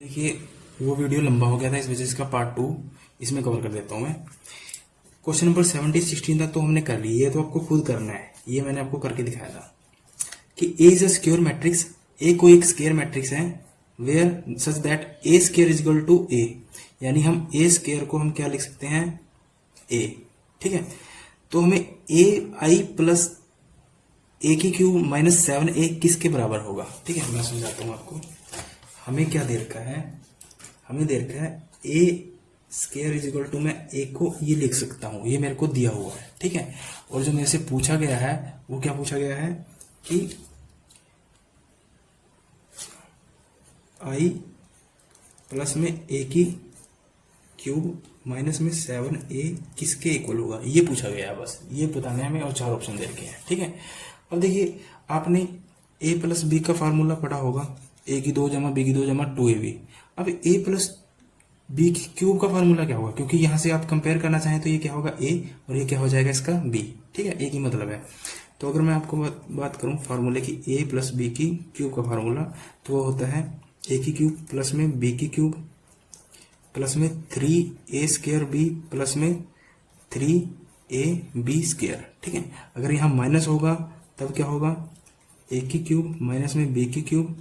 देखिए, वो वीडियो लंबा हो गया था, इस वजह से इसका पार्ट 2 इसमें कवर कर देता हूं मैं। क्वेश्चन नंबर 17-16 तक तो हमने कर ली, ये तो आपको खुद करना है। ये मैंने आपको करके दिखाया था कि A is a square matrix. A कोई एक स्क्वायर मैट्रिक्स है where such that A square is equal to A, यानी हम ए स्क्वायर को हम क्या लिख सकते हैं, ए। ठीक है, तो हमें ए आई प्लस ए की क्यूब माइनस 7a किसके बराबर होगा। ठीक है, मैं समझाता हूं आपको। हमें क्या दे रखा है, हमें दे रखा है ए स्क्वायर इज इक्वल टू, मैं ए को ये लिख सकता हूं, ये मेरे को दिया हुआ है। ठीक है, और जो मेरे से पूछा गया है वो क्या पूछा गया है कि आई प्लस में ए की क्यूब माइनस में 7a किसके इक्वल होगा, ये पूछा गया है। बस ये बताने हमें, और 4 ऑप्शन दे रखे हैं। ठीक है, अब देखिए, आपने a प्लस बी का फार्मूला पढ़ा होगा, ए की 2 जमा बी की 2 जमा 2ab। अब ए प्लस बी की क्यूब का फार्मूला क्या होगा, क्योंकि यहां से आप कंपेयर करना चाहें तो ये क्या होगा a, और ये क्या हो जाएगा इसका b। ठीक है, एक ही मतलब है। तो अगर मैं आपको बात करूं फार्मूले की, a प्लस बी की क्यूब का फार्मूला, तो वो होता है a की क्यूब प्लस में b की क्यूब प्लस में 3a स्क्वायर b प्लस में 3ab स्क्वायर। ठीक है, अगर यहाँ माइनस होगा तब क्या होगा, a की क्यूब माइनस में b की क्यूब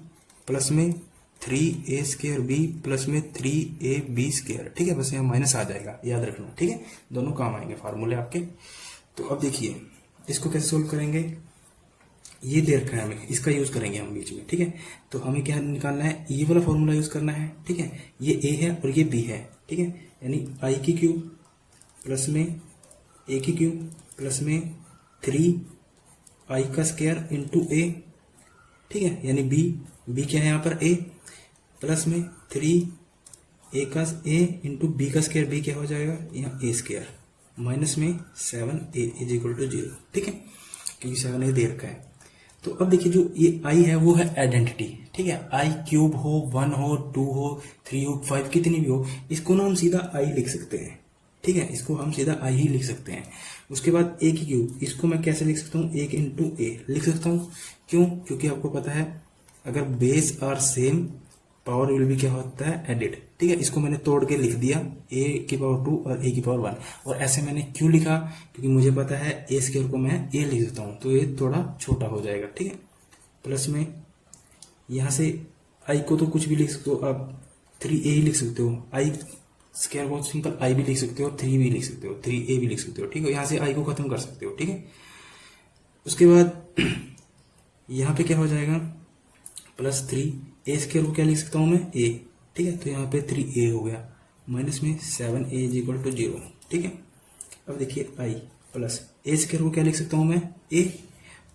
प्लस में 3a स्क्वायर b प्लस में 3ab स्क्वायर। ठीक है, बस यहाँ माइनस आ जाएगा, याद रखना। ठीक है, दोनों काम आएंगे फार्मूले आपके। तो अब देखिए, इसको कैसे सोल्व करेंगे, ये दे रखा है हमें, इसका यूज करेंगे हम बीच में। ठीक है, तो हमें क्या निकालना है, ये वाला फॉर्मूला यूज करना है। ठीक है, ये a है और ये b है। ठीक है, यानी आई की क्यूब प्लस में a की क्यूब प्लस में 3 आई का स्क्वायर इंटू a। ठीक है, यानी b क्या है यहाँ पर, a प्लस में 3a का a इंटू b का स्क्वायर, b क्या हो जाएगा यहाँ a स्क्वायर माइनस में 7a इज इक्वल टू 0। ठीक है, क्योंकि 7a दे रखा है। तो अब देखिए, जो ये i है वो है आइडेंटिटी। ठीक है, i क्यूब हो, 1 हो, 2 हो, 3 हो, 5 कितनी भी हो, इसको ना हम सीधा i लिख सकते हैं। ठीक है, इसको हम सीधा i ही लिख सकते हैं। उसके बाद a की क्यूब, इसको मैं कैसे लिख सकता हूँ, 1 इंटू a लिख सकता हूँ। क्यों, क्योंकि आपको पता है अगर base are same power will भी क्या होता है, एडिड। ठीक है, इसको मैंने तोड़ के लिख दिया, a की पावर 2 और a की पावर 1। और ऐसे मैंने क्यों लिखा, क्योंकि मुझे पता है a स्क्वायर को मैं a लिख सकता हूँ, तो ये थोड़ा छोटा हो जाएगा। ठीक है, प्लस में यहां से i को तो कुछ भी लिख सकते हो आप, 3a ही लिख सकते हो। i स्क्वायर को सिंपल i भी लिख सकते हो, 3 भी लिख सकते हो, 3a भी लिख सकते हो। ठीक है, यहां से i को खत्म कर सकते हो। ठीक है, उसके बाद यहाँ पे क्या हो जाएगा, प्लस 3a स्क्वायर को क्या लिख सकता हूं मैं, a। ठीक है, तो यहाँ पे 3a हो गया माइनस में 7a इज इक्वल टू 0। ठीक है, अब देखिए i प्लस a स्क्वायर को क्या लिख सकता हूं मैं, a।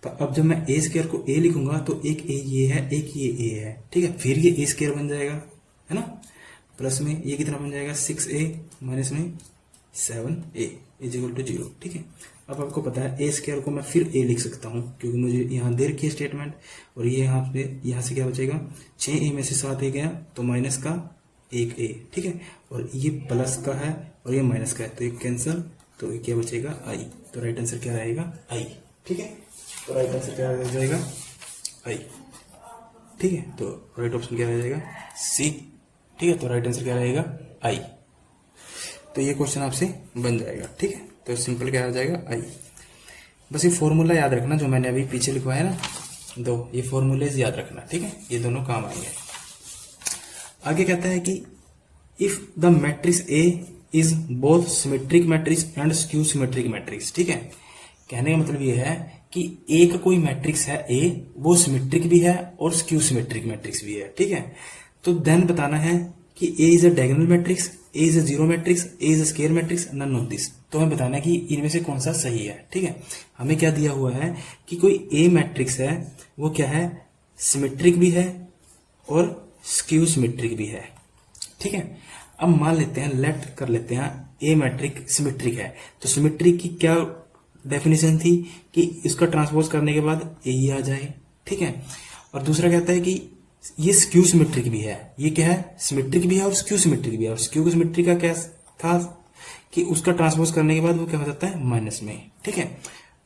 अब जब मैं a स्क्वायर को a लिखूंगा तो एक a ये है, एक ये a है। ठीक है, फिर ये a स्क्वायर बन जाएगा, है ना। प्लस में ये कितना बन जाएगा, 6a माइनस में 7a इज इक्वल टू 0। ठीक है, अब आपको पता है a स्क्वायर को मैं फिर a लिख सकता हूं, क्योंकि मुझे यहाँ दे रखी है स्टेटमेंट। और ये यहाँ से क्या बचेगा, 6a में से 7a गया तो माइनस का 1a। ठीक है, और ये प्लस का है और ये माइनस का है, तो ये कैंसिल, तो ये क्या बचेगा, i। तो राइट आंसर क्या रहेगा, i। ठीक है, तो राइट आंसर क्या रह जाएगा, i। ठीक है, तो राइट ऑप्शन क्या रह जाएगा, सी। ठीक है, तो राइट आंसर क्या रहेगा, i। तो ये क्वेश्चन आपसे बन जाएगा। ठीक है, तो सिंपल क्या आ जाएगा, i। बस ये फॉर्मूला याद रखना जो मैंने अभी पीछे लिखवाया ना, ये फॉर्मूलेज याद रखना। ठीक है, ये दोनों काम आएंगे। आगे कहता है कि if the matrix A is both symmetric matrix and skew symmetric matrix. ठीक है, कहने का मतलब ये है कि ए का कोई मैट्रिक्स है a, वो सिमेट्रिक भी है और स्क्यू सिमेट्रिक मैट्रिक्स भी है। ठीक है, तो देन बताना है कि a is a diagonal matrix, a is a zero matrix, a is a square matrix, none of this. तो हमें बताना है कि इनमें से कौन सा सही है। ठीक है, हमें क्या दिया हुआ है कि कोई a मैट्रिक्स है, वो क्या है, सिमेट्रिक भी है और स्क्यू सिमेट्रिक भी है। ठीक है, अब मान लेते हैं, लेट कर लेते हैं a मैट्रिक सिमेट्रिक है, तो सिमेट्रिक की क्या डेफिनेशन थी कि इसका ट्रांसपोज करने के बाद a ही आ जाए। ठीक है, और दूसरा कहता है कि ये स्क्यू सिमेट्रिक भी है। ये क्या है, सिमेट्रिक भी है और स्क्यू सिमेट्रिक भी है। और स्क्यू सिमेट्रिक का क्या था कि उसका ट्रांसपोज करने के बाद वो क्या हो जाता है, माइनस में। ठीक है,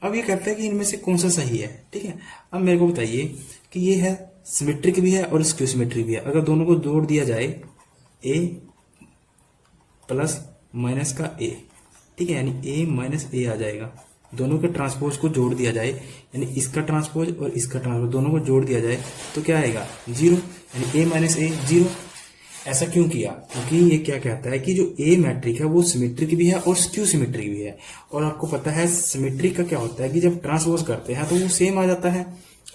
अब ये कहता है कि इनमें से कौन सा सही है। ठीक है, अब मेरे को बताइए कि ये है सिमेट्रिक भी है और स्क्यू सिमेट्रिक भी है। अगर दोनों को जोड़ दिया जाए ए प्लस माइनस का ए, ठीक है, यानी ए माइनस ए आ जाएगा। दोनों के ट्रांसपोज को जोड़ दिया जाए, यानी इसका ट्रांसपोज और इसका ट्रांसपोज दोनों को जोड़ दिया जाए तो क्या आएगा 0, यानी ए माइनस ए 0। ऐसा क्यों किया? क्योंकि ये क्या कहता है कि जो ए मैट्रिक है वो सिमेट्रिक भी है और स्क्यू सिमेट्रिक भी है। और आपको पता है सिमेट्रिक का क्या होता है कि जब ट्रांसपोज करते हैं तो वो सेम आ जाता है,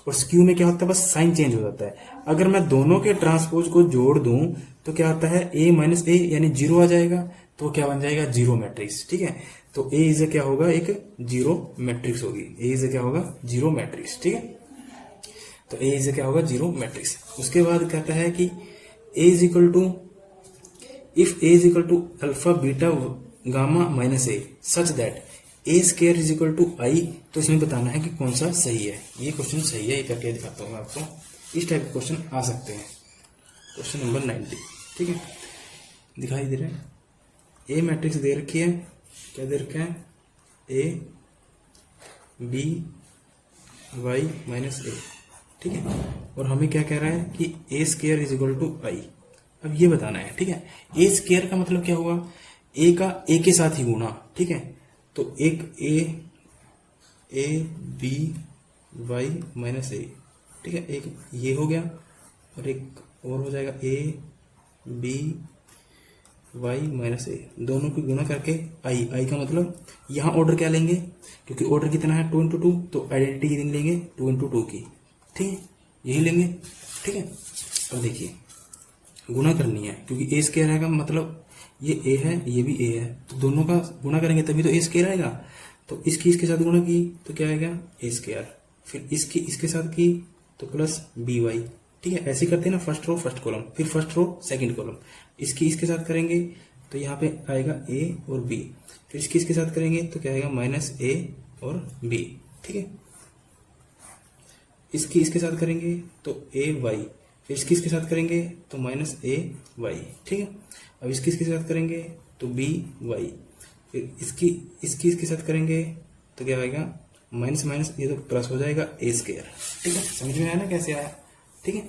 और स्क्यू में क्या होता है बस साइन चेंज हो जाता है। अगर मैं दोनों के ट्रांसपोज को जोड़ दूं तो क्या होता है ए माइनस ए यानी 0 आ जाएगा, तो क्या बन जाएगा 0 मैट्रिक्स, ठीक है। तो ए इज क्या होगा, एक 0 मैट्रिक्स होगी। ए इज क्या होगा 0 मैट्रिक्स, ठीक है। तो ए इज क्या होगा 0 मैट्रिक्स। उसके बाद कहता है कि A is equal to, if A is equal to alpha beta gamma minus A such that A square is equal to I, तो इसमें बताना है कि कौन सा सही है। ये क्वेश्चन सही है, ये करके दिखाता हूँ मैं आपको। इस टाइप के क्वेश्चन आ सकते हैं। क्वेश्चन नंबर 90, ठीक है, दिखाई दे रहा है। ए मैट्रिक्स दे रखी है, क्या दे रखा है, ए बी वाई माइनस ए, ठीक है। और हमें क्या कह रहा है कि ए स्केयर इज इक्वल टू आई। अब ये बताना है, ठीक है। ए स्केयर का मतलब क्या हुआ, ए का ए के साथ ही गुणा, ठीक है। तो एक ए बी वाई माइनस ए, ठीक है, एक ये हो गया और एक और हो जाएगा ए बी वाई माइनस ए, दोनों को गुणा करके आई। आई का मतलब यहाँ ऑर्डर क्या लेंगे, क्योंकि ऑर्डर कितना है 2 × 2, तो आइडेंटिटी कितनी लेंगे 2 × 2 की, ठीक है, यही लेंगे, ठीक है। अब देखिए गुणा करनी है, क्योंकि ए स्केयर आएगा, मतलब ये ए है ये भी ए है, तो दोनों का गुणा करेंगे तभी तो ए स्केयर आएगा। तो इसकी इसके साथ गुणा की तो क्या आएगा ए स्केयर, फिर इसकी इसके साथ की तो प्लस बी वाई, ठीक है। ऐसे करते हैं ना, फर्स्ट रो फर्स्ट कॉलम, फिर फर्स्ट रो सेकंड कॉलम। इसकी इसके साथ करेंगे तो यहाँ पे आएगा ए और बी, फिर इसकी इसके साथ करेंगे तो क्या आएगा माइनस ए और बी, ठीक है। इसकी इसके साथ करेंगे तो ए वाई, फिर इसकी इसके साथ करेंगे तो माइनस ए वाई, ठीक है। अब इसकी इसके साथ करेंगे तो बी वाई, फिर इसकी इसके साथ करेंगे तो क्या आएगा माइनस माइनस, ये तो प्लस हो जाएगा ए स्केयर, ठीक है। समझ में आया ना कैसे आया, ठीक है।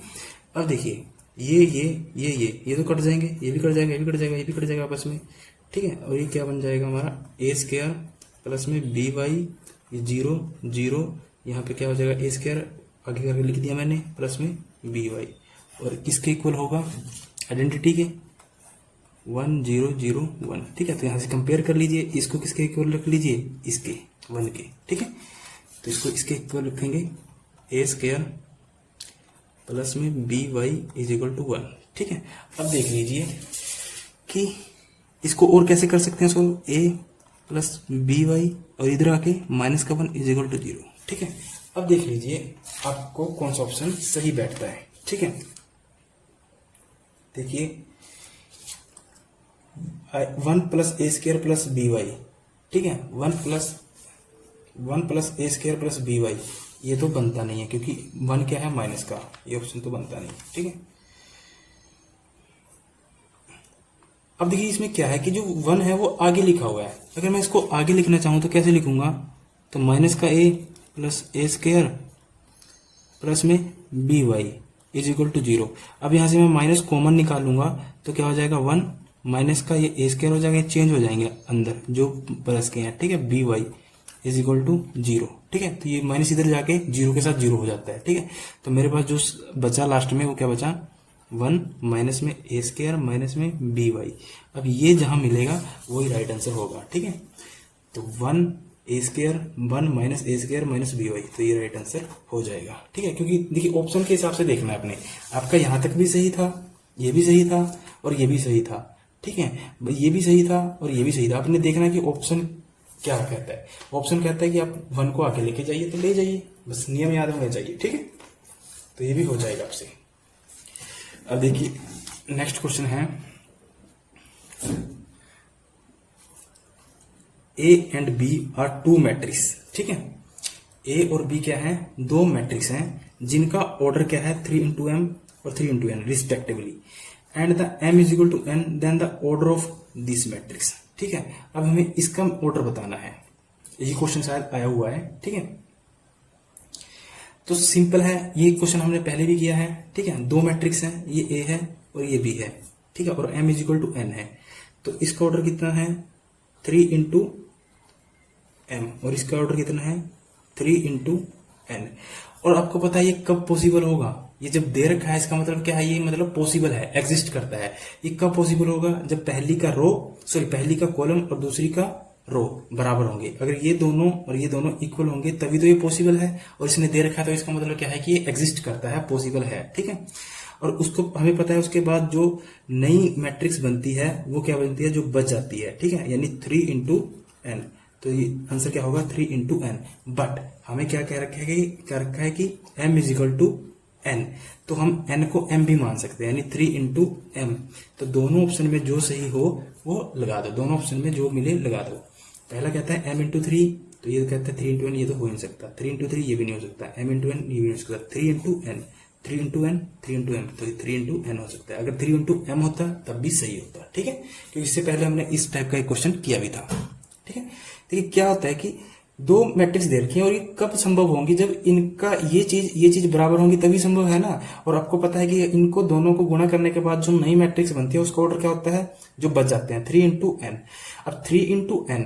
अब देखिए ये तो कट जाएंगे, ये भी कट जाएगा, ये भी कट जाएगा, ये भी कट जाएगा आपस में, ठीक है। और ये क्या बन जाएगा हमारा ए स्केयर प्लस में बी वाई, ये 0 0, यहाँ पे क्या हो जाएगा ए स्केयर, आगे करके लिख दिया मैंने, प्लस में बी वाई। और किसके इक्वल होगा, आइडेंटिटी के 1 0 0 1, ठीक है। तो यहाँ से कंपेयर कर लीजिए, इसको किसके इक्वल रख लीजिए, इसके 1 के, ठीक है। तो इसको इसके इक्वल रखेंगे ए स्केयर प्लस में B Y is equal to 1, ठीक है। अब देख लीजिए कि इसको और कैसे कर सकते हैं, सो ए प्लस बी वाई और इधर आके माइनस का 1 इज इक्वल टू 0, ठीक है। अब देख लीजिए आपको कौन सा ऑप्शन सही बैठता है, ठीक है। देखिए 1 plus A square plus B Y, ठीक है, 1 plus A square plus B Y, ये तो बनता नहीं है क्योंकि 1 क्या है माइनस का, ये ऑप्शन तो बनता नहीं, ठीक है। अब देखिए इसमें क्या है कि जो 1 है वो आगे लिखा हुआ है, अगर मैं इसको आगे लिखना चाहूं तो कैसे लिखूंगा, तो माइनस का A plus A square plus में B Y is equal to 0। अब यहां से मैं माइनस कॉमन निकालूंगा तो क्या हो जाएगा 1, माइनस का ये ए स्केयर हो जाएगा, चेंज हो जाएंगे अंदर जो प्लस के हैं, ठीक है। B Y is equal to 0, ठीक है। तो ये माइनस इधर जाके 0 के साथ 0 हो जाता है, ठीक है। तो मेरे पास जो बचा लास्ट में वो क्या बचा, 1 माइनस में ए स्केयर माइनस में बी वाई। अब ये जहां मिलेगा वही राइट आंसर होगा, ठीक है। तो 1 ए स्केयर 1 माइनस ए स्केयर माइनस बी वाई, तो ये राइट आंसर हो जाएगा, ठीक है। क्योंकि देखिए ऑप्शन के हिसाब से देखना है आपने, आपका यहां तक भी सही था, ये भी सही था और ये भी सही था, ठीक है। ये भी सही था और ये भी सही था। आपने देखना है कि ऑप्शन क्या कहता है। ऑप्शन कहता है कि आप 1 को आगे लेके जाइए तो ले जाइए, बस नियम याद होने चाहिए, ठीक है। तो ये भी हो जाएगा आपसे। अब देखिए नेक्स्ट क्वेश्चन है, A and B are 2 matrix, ठीक है। ए और बी क्या है, 2 मैट्रिक्स हैं जिनका ऑर्डर क्या है 3 × m और 3 × n respectively, and the m is equal to n then the order of this matrix, ठीक है। अब हमें इसका ऑर्डर बताना है, ये क्वेश्चन शायद आया हुआ है, ठीक है। तो सिंपल है, ये क्वेश्चन हमने पहले भी किया है, ठीक है। दो मैट्रिक्स हैं, ये ए है और ये बी है, ठीक है, और m इजिकल टू n है। तो इसका ऑर्डर कितना है 3 इंटू एम, और इसका ऑर्डर कितना है 3 इंटू एन। और आपको पता है ये कब पॉसिबल होगा, ये जब दे रखा है इसका मतलब क्या है, ये मतलब पॉसिबल है, एग्जिस्ट करता है। ये कब पॉसिबल होगा, जब पहली का कॉलम और दूसरी का रो बराबर होंगे। अगर ये दोनों और ये दोनों इक्वल होंगे तभी तो ये पॉसिबल है, और इसने दे रखा है तो इसका मतलब क्या है कि ये एग्जिस्ट करता है, पॉसिबल है, ठीक है। और उसको हमें पता है उसके बाद जो नई मैट्रिक्स बनती है वो क्या बनती है, जो बच जाती है, ठीक है, यानी 3 इंटू एन। तो ये आंसर क्या होगा 3 इंटू एन। बट हमें क्या कह रखा है कि m इजिकल टू एन, तो हम n को m भी मान सकते हैं, यानी 3 इंटू एम। तो दोनों ऑप्शन में जो सही हो वो लगा दो, दोनों ऑप्शन में जो मिले लगा दो। पहला कहता है m इंटू 3, तो ये कहता है 3 इंटू एन, ये तो हो ही नहीं सकता। 3 इंटू 3 ये भी नहीं हो सकता, m इंटू एन ये भी नहीं हो सकता। 3 into N, 3 into N, 3 into M, तो 3 इंटू एन हो सकता है। अगर 3 इंटू एम होता तब भी सही होता, ठीक है, क्योंकि इससे पहले हमने इस टाइप का एक क्वेश्चन किया भी था, ठीक है। देखिए क्या होता है कि दो मैट्रिक्स दे रखी हैं और ये कब संभव होंगी, जब इनका ये चीज बराबर होंगी तभी संभव है ना। और आपको पता है कि इनको दोनों को गुणा करने के बाद जो नई मैट्रिक्स बनती है उसका ऑर्डर क्या होता है, जो बच जाते हैं 3 इंटू एन। अब 3 इंटू एन,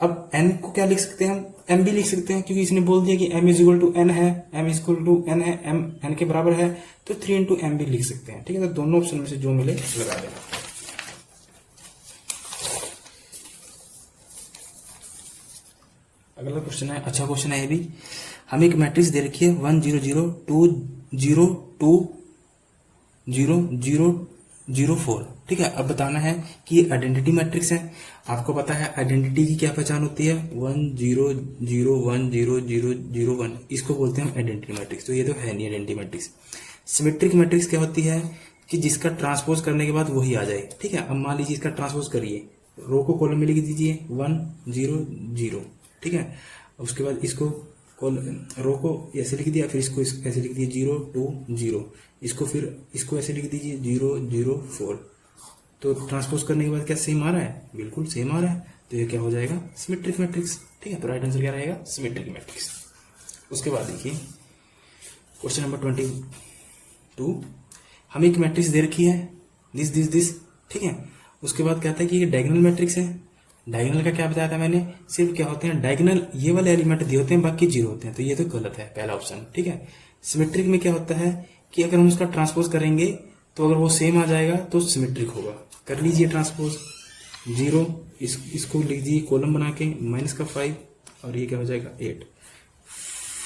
अब एन को क्या लिख सकते हैं हम, एम भी लिख सकते हैं, क्योंकि इसने बोल दिया कि M is equal to N है, M is equal to N है, एम एन के बराबर है, तो 3 इंटू एम भी लिख सकते हैं, ठीक है। तो दोनों ऑप्शन में से जो मिले लगा देना। अगला क्वेश्चन है, अच्छा क्वेश्चन है ये भी। हमें एक मैट्रिक्स दे रखी है 1 0 0 2 0 2 0 0 0 4, ठीक है। अब बताना है कि ये आइडेंटिटी मैट्रिक्स है। आपको पता है आइडेंटिटी की क्या पहचान होती है, 1 0 0 1 0 0 0 1, इसको बोलते हैं हम आइडेंटिटी मैट्रिक्स। तो ये तो है नहीं आइडेंटिटी मैट्रिक्स। सिमेट्रिक मैट्रिक्स क्या होती है कि जिसका ट्रांसपोज करने के बाद वही आ जाए, ठीक है। अब मान लीजिए इसका ट्रांसपोज करिए, रो को कॉलम में लिख दीजिए 1 0 0, ठीक है। उसके बाद इसको रो को ऐसे लिख दिया, फिर इसको ऐसे लिख दिया 0 2 0, इसको फिर इसको ऐसे लिख दीजिए 0 0 4। तो ट्रांसपोज करने के बाद क्या सेम आ रहा है, बिल्कुल सेम आ रहा है। तो ये क्या हो जाएगा सिमेट्रिक मैट्रिक्स, ठीक है। तो राइट आंसर क्या रहेगा सिमेट्रिक मैट्रिक्स। उसके बाद देखिए क्वेश्चन नंबर 22, हमें एक मैट्रिक्स दे रखी है दिस, ठीक है। उसके बाद कहता है कि ये डायगोनल मैट्रिक्स है। डायगोनल का क्या बताया था मैंने, सिर्फ क्या होते हैं डायगोनल ये वाले एलिमेंट दिए होते हैं, बाकी जीरो होते हैं, तो ये तो गलत है पहला ऑप्शन, ठीक है। सिमेट्रिक में क्या होता है कि अगर हम उसका ट्रांसपोज करेंगे तो अगर वो सेम आ जाएगा तो सिमेट्रिक होगा। कर लीजिए ट्रांसपोज 0, इसको लिख दीजिए कॉलम बना के -5, और ये क्या हो जाएगा 8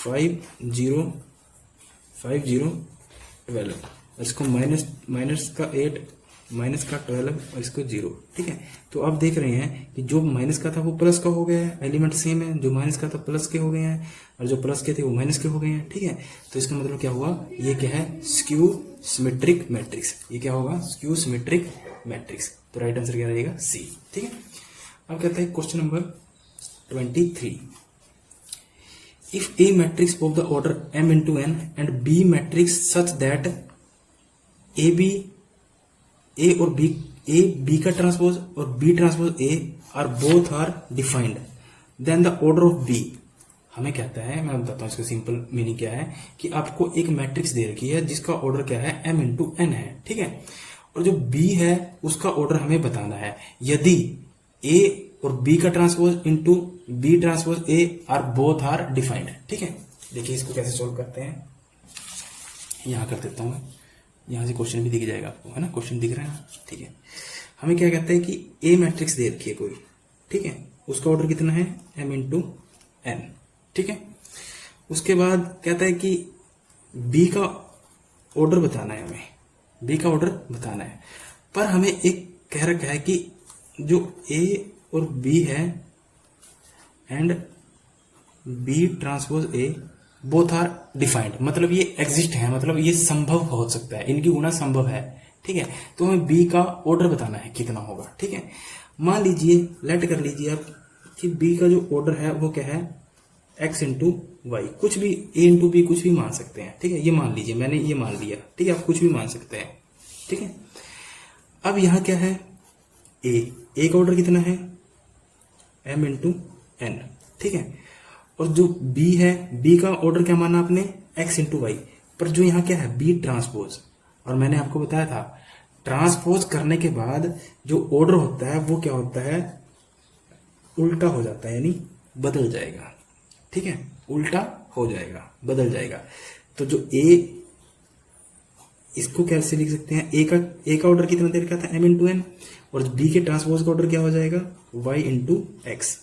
5 0 5 0 12, इसको माइनस का 8 माइनस का 12 और इसको 0, ठीक है। तो आप देख रहे हैं कि जो माइनस का था वो प्लस का हो गया है, एलिमेंट सेम है, जो माइनस का था प्लस के हो गए हैं, और जो प्लस के थे वो माइनस के हो गए हैं, ठीक है। तो इसका मतलब क्या हुआ, ये क्या है स्क्यू सिमेट्रिक मैट्रिक्स। ये क्या होगा स्क्यू सिमेट्रिक मैट्रिक्स। तो राइट आंसर क्या रहेगा सी, ठीक है। अब कहता है question number 23, if A matrix of the order m into n and b matrix such that A और बी, ए बी का ट्रांसपोज और B transpose A are both are defined, then the order of B. हमें कहता है, मैं बताता हूँ इसका सिंपल मीनिंग क्या है, कि आपको एक मैट्रिक्स दे रखी है जिसका ऑर्डर क्या है m into n है, ठीक है। और जो b है उसका ऑर्डर हमें बताना है यदि a और b का transpose into B transpose a are both are defined, ठीक है। देखिए इसको कैसे सोल्व करते हैं, यहां कर देता हूं मैं, यहां से क्वेश्चन भी दिख जाएगा आपको, है ना, क्वेश्चन दिख रहा है ना, ठीक है। हमें क्या कहते हैं कि ए मैट्रिक्स दे रखी है कोई, ठीक है, उसका ऑर्डर कितना है m into n, ठीक है। उसके बाद कहता है कि b का ऑर्डर बताना है, हमें b का ऑर्डर बताना है, पर हमें एक कह रखा है कि जो a और b है and b transpose a both are defined, मतलब ये एग्जिस्ट है, मतलब ये संभव हो सकता है, इनकी गुणा संभव है, ठीक है। तो हमें b का ऑर्डर बताना है कितना होगा, ठीक है। मान लीजिए लेट कर लीजिए आप कि b का जो ऑर्डर है वो क्या है x इंटू वाई, कुछ भी a इंटू बी कुछ भी मान सकते हैं, ठीक है। ये मान लीजिए, मैंने ये मान लिया, ठीक है, आप कुछ भी मान सकते हैं, ठीक है। अब यहां क्या है a का ऑर्डर कितना है m इंटू n, ठीक है। और जो बी है, बी का ऑर्डर क्या माना आपने, एक्स इंटू वाई, पर जो यहाँ क्या है, बी ट्रांसपोज। और मैंने आपको बताया था ट्रांसपोज करने के बाद जो ऑर्डर होता है वो क्या होता है, उल्टा हो जाता है, यानी बदल जाएगा। ठीक है, उल्टा हो जाएगा, बदल जाएगा। तो जो ए, इसको कैसे लिख सकते हैं, ए का ऑर्डर कितना दे रखा था, एम इंटू एन, और बी के ट्रांसपोज का ऑर्डर क्या हो जाएगा, वाई इंटू एक्स।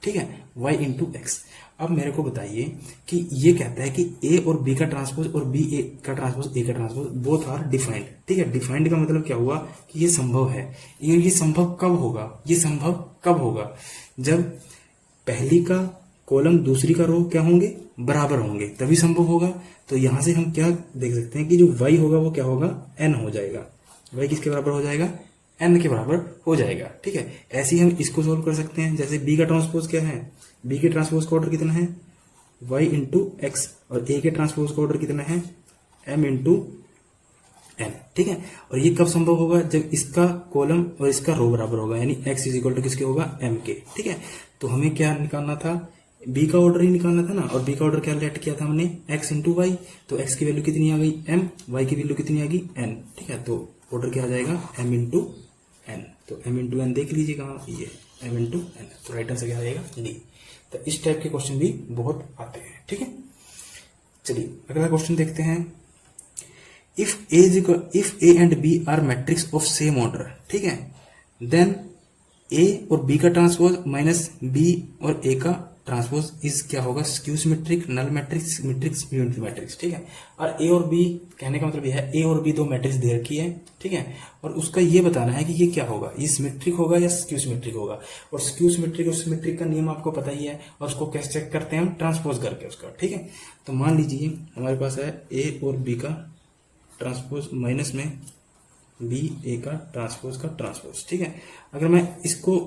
ठीक है, वाई इंटू एक्स। अब मेरे को बताइए कि ये कहता है कि ए और बी का ट्रांसपोज और बी ए का ट्रांसपोज, ए का ट्रांसपोज बोथ आर डिफाइंड। ठीक है, डिफाइंड का मतलब क्या हुआ कि ये संभव है। ये संभव कब होगा, ये संभव कब होगा, जब पहली का कॉलम दूसरी का रो क्या होंगे, बराबर होंगे, तभी संभव होगा। तो यहां से हम क्या देख सकते हैं कि जो y होगा वो क्या होगा, n हो जाएगा। y किसके बराबर हो जाएगा, n के बराबर हो जाएगा। ठीक है, ऐसे ही हम इसको सोल्व कर सकते हैं। जैसे b का ट्रांसपोज क्या है, b के ट्रांसपोज का ऑर्डर कितना है, y इंटू एक्स, और a के ट्रांसपोज का ऑर्डर कितना है, m इंटू n। ठीक है, और ये कब संभव होगा, जब इसका कॉलम और इसका रो बराबर होगा, यानी x इज इक्वल टू किसके होगा, m के। ठीक है, तो हमें क्या निकालना था, b का ऑर्डर ही निकालना था ना, और b का ऑर्डर क्या लेट किया था हमने, x इंटू वाई। तो x की वैल्यू कितनी आ गई, m, y की वैल्यू कितनी आ गई, n। ठीक है, तो ऑर्डर क्या आ जाएगा, m इंटू n। तो m इंटू एन देख लीजिए कहाँ, ये m इंटू एन। तो राइट आंसर क्या आ जाएगा, डी। तो इस टाइप के क्वेश्चन भी बहुत आते हैं। ठीक है, चलिए अगला क्वेश्चन देखते हैं। If A and B are matrix of same order, ठीक है, देन ए और बी का ट्रांसपोज माइनस बी और ए का ट्रांसपोज इज क्या होगा, skew symmetric, null matrix, matrix, unit matrix. ठीक है, और ए और बी कहने का मतलब यह है, ए और बी दो मैट्रिक्स दे रखी है। ठीक है, और उसका ये बताना है कि ये क्या होगा, ये सिमेट्रिक होगा या स्क्यू सिमेट्रिक होगा। और स्क्यू सिमेट्रिक और सिमेट्रिक का नियम आपको पता ही है, और उसको कैसे चेक करते हैं हम, ट्रांसपोज करके उसका। ठीक है, तो मान लीजिए हमारे पास है ए और बी का ट्रांसपोज माइनस में बी ए का ट्रांसपोज का ट्रांसपोज। ठीक है, अगर मैं इसको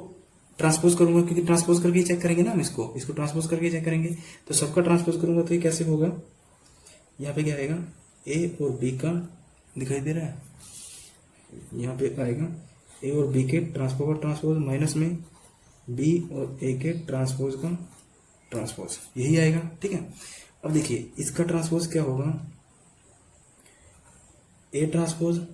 ट्रांसपोज करूंगा, क्योंकि ट्रांसपोज करके चेक करेंगे ना हम, इसको ट्रांसपोज करके चेक करेंगे, तो सबका ट्रांसपोज करूंगा तो ये कैसे होगा, यहाँ पे क्या आएगा, ए और बी का, दिखाई दे रहा है, यहाँ पे आएगा ए और बी के ट्रांसपोज का ट्रांसपोज माइनस में बी और ए के ट्रांसपोज का ट्रांसपोज, यही आएगा। ठीक है, अब देखिए इसका ट्रांसपोज क्या होगा, ए ट्रांसपोज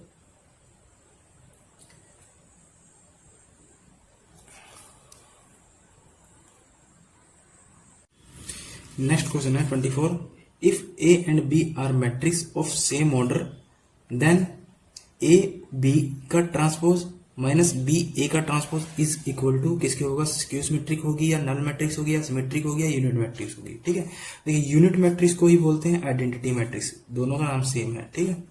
नेक्स्ट क्वेश्चन है 24। If A and B are matrix of same order, then A B का ट्रांसपोज माइनस बी ए का ट्रांसपोज इज इक्वल टू किसके होगा, स्क्यू सिमेट्रिक होगी या नल मैट्रिक्स होगी या सिमेट्रिक होगी या यूनिट मैट्रिक्स होगी। ठीक है, देखिए यूनिट मैट्रिक्स को ही बोलते हैं आइडेंटिटी मैट्रिक्स, दोनों का नाम सेम है। ठीक है,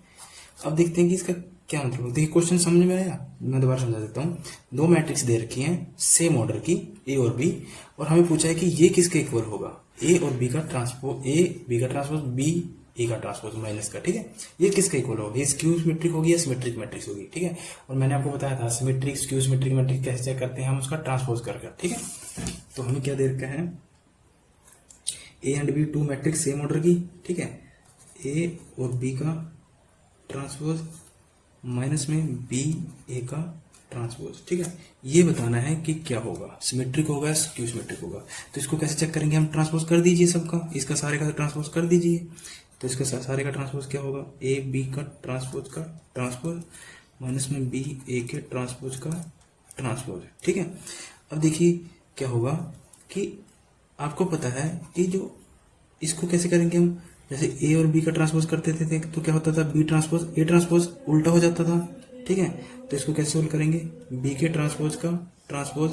अब देखते हैं कि इसका क्या मतलब है। देखिए क्वेश्चन समझ में आया, मैं दोबारा समझा देता हूँ। दो मैट्रिक्स दे रखी हैं सेम ऑर्डर की, ए और बी, और हमें पूछा है कि ये किसके इक्वल होगा, ए और बी का ट्रांसपोज, ए बी का ट्रांसपोज, बी ए का ट्रांसपोज माइनस का। ठीक है, ये किसके इक्वल होगा, ये स्क्यू सिमेट्रिक होगी या सिमेट्रिक मैट्रिक्स होगी। ठीक है, और मैंने आपको बताया था सिमेट्रिक, स्क्यू सिमेट्रिक मैट्रिक्स कैसे चेक करते हैं हम, उसका ट्रांसपोज करके। ठीक है, तो हमें क्या दे रखा है, A and B two matrix same order की। ठीक है, ए और बी का ट्रांसपोज माइनस में बी ए का ट्रांसपोज। ठीक है, ये बताना है कि क्या होगा, सिमेट्रिक होगा, स्क्यू सिमेट्रिक होगा। तो इसको कैसे चेक करेंगे हम, ट्रांसपोज कर दीजिए सबका, इसका सारे का ट्रांसपोज कर दीजिए। तो इसका सारे का ट्रांसपोज क्या होगा, ए बी का ट्रांसपोज माइनस में बी ए के ट्रांसपोज का ट्रांसपोज। ठीक है, अब देखिए क्या होगा कि आपको पता है कि जो इसको कैसे करेंगे हम, जैसे ए और बी का ट्रांसपोज करते थे तो क्या होता था, बी ट्रांसपोज ए ट्रांसपोज उल्टा हो जाता था। ठीक है, तो इसको कैसे सोल्व करेंगे, बी के ट्रांसपोज का ट्रांसपोज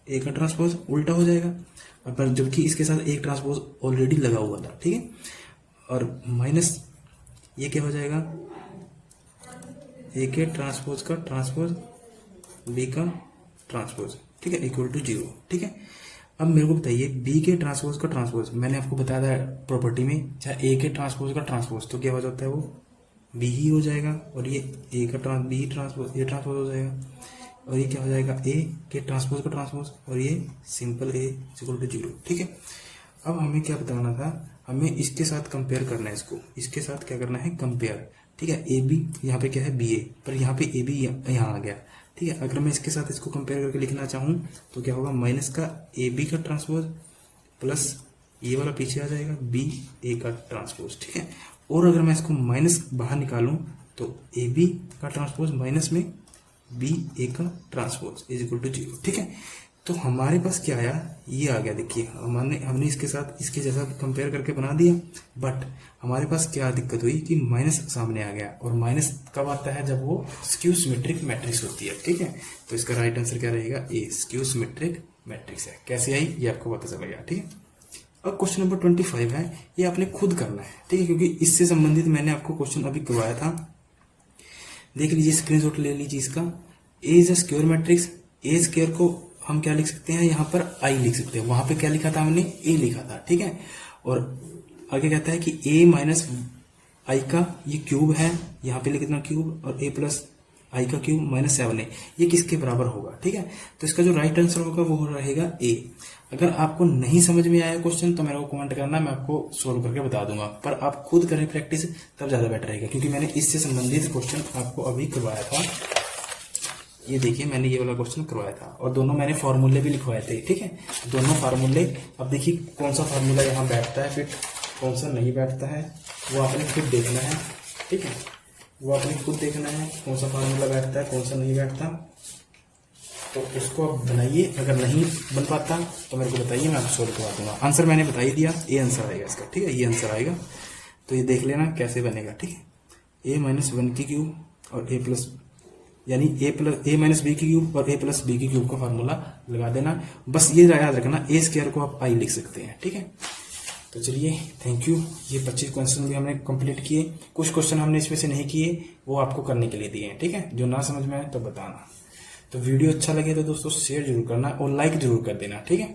ए का ट्रांसपोज उल्टा हो जाएगा, पर जबकि इसके साथ एक ट्रांसपोज ऑलरेडी लगा हुआ था। ठीक है, और माइनस ये क्या हो जाएगा, ए के ट्रांसपोज का ट्रांसपोज बी का ट्रांसपोज। ठीक है, इक्वल टू 0। ठीक है, अब मेरे को बताइए बी के ट्रांसपोज का ट्रांसपोज, मैंने आपको बताया था प्रॉपर्टी में, चाहे ए के ट्रांसपोज का ट्रांसपोज तो क्या हो जाता है, वो बी ही हो जाएगा, और ये ए का बी ट्रांसपोज ए ट्रांसपोज हो जाएगा, और ये क्या हो जाएगा, ए के ट्रांसपोज का ट्रांसपोज, और ये सिंपल ए इक्वल टू 0। ठीक है, अब हमें क्या बताना था, हमें इसके साथ कंपेयर करना है, इसके साथ क्या करना है, कंपेयर। ठीक है, ए बी यहाँ पे क्या है, बी ए, पर यहाँ पे ए बी यहाँ आ गया। ठीक है, अगर मैं इसके साथ इसको कंपेयर करके लिखना चाहूँ तो क्या होगा, माइनस का ए बी का ट्रांसपोज प्लस ये वाला पीछे आ जाएगा बी ए का ट्रांसपोज, ठीक है। और अगर मैं इसको माइनस बाहर निकालूं तो ए बी का ट्रांसपोज माइनस में बी ए का ट्रांसपोज इज इक्वल टू 0, ठीक है। तो हमारे पास क्या आया, ये आ गया। देखिए हमने इसके साथ इसके जैसा कंपेयर करके बना दिया, बट हमारे पास क्या दिक्कत हुई कि माइनस सामने आ गया। और माइनस कब आता है, जब वो स्क्यू सिमेट्रिक मैट्रिक्स होती है, ठीक है। तो इसका राइट आंसर क्या रहेगा, ए स्क्यू सिमेट्रिक मैट्रिक्स है। कैसे आई ये आपको पता चल गया, ठीक है। अब क्वेश्चन नंबर 25 है, ये आपने खुद करना है, ठीक है, क्योंकि इससे संबंधित मैंने आपको क्वेश्चन अभी करवाया था। देख लीजिए, स्क्रीनशॉट ले लीजिए इसका। A is a square matrix, A square को हम क्या लिख सकते हैं, यहाँ पर आई लिख सकते हैं। वहां पे क्या लिखा था हमने, ए लिखा था, ठीक है। और आगे कहता है कि ए माइनस आई का ये क्यूब है, यहाँ पे लिख देना क्यूब, और ए प्लस आई का क्यूब माइनस 7 है, ये किसके बराबर होगा, ठीक है। तो इसका जो राइट आंसर होगा वो रहेगा ए। अगर आपको नहीं समझ में आया क्वेश्चन तो मेरे को कमेंट करना, मैं आपको सोल्व करके बता दूंगा। पर आप खुद करें प्रैक्टिस, तब ज्यादा बेटर रहेगा, क्योंकि मैंने इससे संबंधित क्वेश्चन आपको अभी करवाया था। ये देखिए, मैंने ये वाला क्वेश्चन करवाया था, और दोनों मैंने फॉर्मूले भी लिखवाए थे, ठीक है। दोनों फार्मूले, अब देखिए कौन सा फार्मूला यहाँ बैठता है फिट, कौन सा नहीं बैठता है, वो आपने खुद देखना है, ठीक है। वो आपने खुद देखना है कौन सा फार्मूला बैठता है, कौन सा नहीं बैठता। तो उसको आप बनाइए, अगर नहीं बन पाता तो मेरे को बताइए, मैं आपको सोल्व करवा दूंगा। आंसर मैंने बता ही दिया, ए आंसर आएगा इसका, ठीक है, ये आंसर आएगा। तो ये देख लेना कैसे बनेगा, ठीक है। ए माइनस 1 की क्यूब और ए प्लस, यानी ए माइनस बी की क्यूब और ए प्लस बी की क्यूब का फार्मूला लगा देना। बस ये याद रखना, ए स्क्वायर को आप आई लिख सकते हैं, ठीक है। तो चलिए, थैंक यू। ये 25 क्वेश्चन भी हमने कंप्लीट किए। कुछ क्वेश्चन हमने इसमें से नहीं किए, वो आपको करने के लिए दिए हैं, ठीक है। जो ना समझ में आए तो बताना। तो वीडियो अच्छा लगे तो दोस्तों शेयर जरूर करना और लाइक जरूर कर देना, ठीक है।